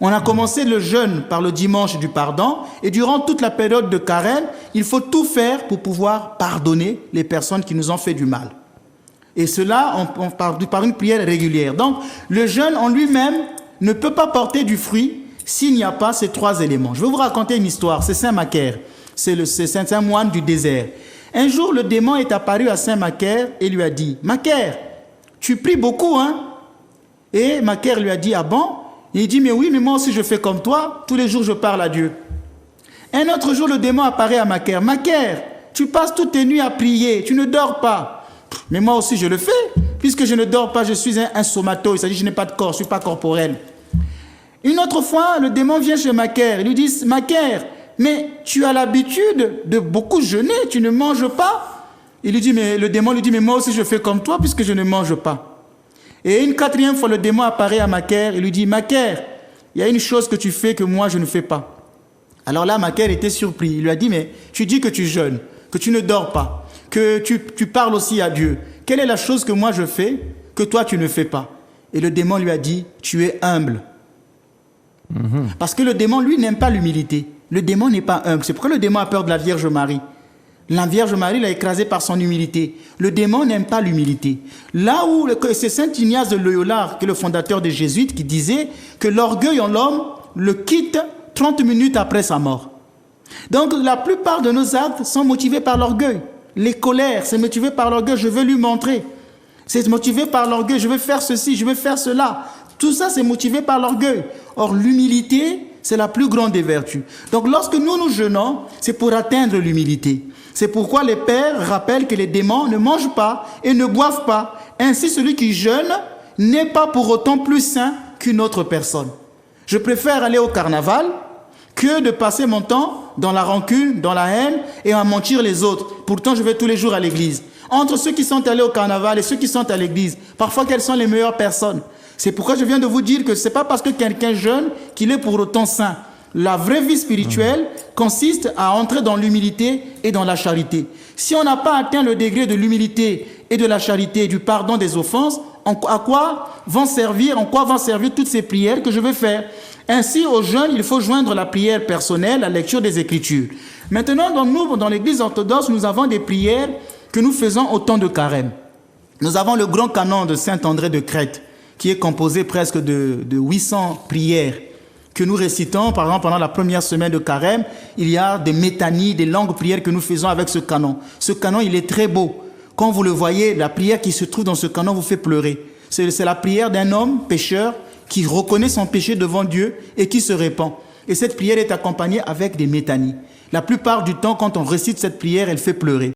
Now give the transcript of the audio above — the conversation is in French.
On a commencé le jeûne par le dimanche du pardon et durant toute la période de carême, il faut tout faire pour pouvoir pardonner les personnes qui nous ont fait du mal. Et cela par une prière régulière. Donc, le jeûne en lui-même ne peut pas porter du fruit s'il n'y a pas ces trois éléments. Je vais vous raconter une histoire. C'est Saint Macaire. C'est Saint moine du désert. Un jour, le démon est apparu à Saint Macaire et lui a dit « Macaire, tu pries beaucoup, hein ?» Et Macaire lui a dit « Ah bon ?» Il dit « Mais oui, mais moi aussi je fais comme toi. Tous les jours, je parle à Dieu. » Un autre jour, le démon apparaît à Macaire. « Macaire, tu passes toutes tes nuits à prier. Tu ne dors pas. » « Mais moi aussi, je le fais. Puisque je ne dors pas, je suis un somato. Il s'agit que je n'ai pas de corps, je ne suis pas corporel. » Une autre fois, le démon vient chez Macaire. Il lui dit « Macaire, mais tu as l'habitude de beaucoup jeûner. Tu ne manges pas. » Le démon lui dit « Mais moi aussi, je fais comme toi puisque je ne mange pas. » Et une quatrième fois, le démon apparaît à Macaire et lui dit « Macaire, il y a une chose que tu fais que moi, je ne fais pas. » Alors là, Macaire était surpris. Il lui a dit « Mais tu dis que tu jeûnes, que tu ne dors pas, que tu parles aussi à Dieu. Quelle est la chose que moi je fais que toi tu ne fais pas ?» Et le démon lui a dit « Tu es humble. » Parce que le démon, lui, n'aime pas l'humilité. Le démon n'est pas humble. C'est pourquoi le démon a peur de la Vierge Marie. La Vierge Marie l'a écrasé par son humilité. Le démon n'aime pas l'humilité. Là où c'est Saint Ignace de Loyola, qui est le fondateur des Jésuites, qui disait que l'orgueil en l'homme le quitte 30 minutes après sa mort. Donc la plupart de nos actes sont motivés par l'orgueil. Les colères, c'est motivé par l'orgueil, je veux lui montrer. C'est motivé par l'orgueil, je veux faire ceci, je veux faire cela. Tout ça, c'est motivé par l'orgueil. Or, l'humilité, c'est la plus grande des vertus. Donc, lorsque nous jeûnons, c'est pour atteindre l'humilité. C'est pourquoi les pères rappellent que les démons ne mangent pas et ne boivent pas. Ainsi, celui qui jeûne n'est pas pour autant plus saint qu'une autre personne. Je préfère aller au carnaval que de passer mon temps dans la rancune, dans la haine et à mentir les autres. Pourtant, je vais tous les jours à l'église. Entre ceux qui sont allés au carnaval et ceux qui sont à l'église, parfois, quelles sont les meilleures personnes? C'est pourquoi je viens de vous dire que ce n'est pas parce que quelqu'un jeûne qu'il est pour autant saint. La vraie vie spirituelle consiste à entrer dans l'humilité et dans la charité. Si on n'a pas atteint le degré de l'humilité et de la charité, du pardon des offenses, en quoi vont servir toutes ces prières que je vais faire? Ainsi, au jeûne, il faut joindre la prière personnelle, la lecture des Écritures. Maintenant, dans l'Église orthodoxe, nous avons des prières que nous faisons au temps de carême. Nous avons le grand canon de Saint-André de Crète, qui est composé presque de 800 prières que nous récitons. Par exemple, pendant la première semaine de carême, il y a des métanies, des longues prières que nous faisons avec ce canon. Ce canon, il est très beau. Quand vous le voyez, la prière qui se trouve dans ce canon vous fait pleurer. C'est la prière d'un homme pécheur qui reconnaît son péché devant Dieu et qui se répand. Et cette prière est accompagnée avec des métanies. La plupart du temps, quand on récite cette prière, elle fait pleurer.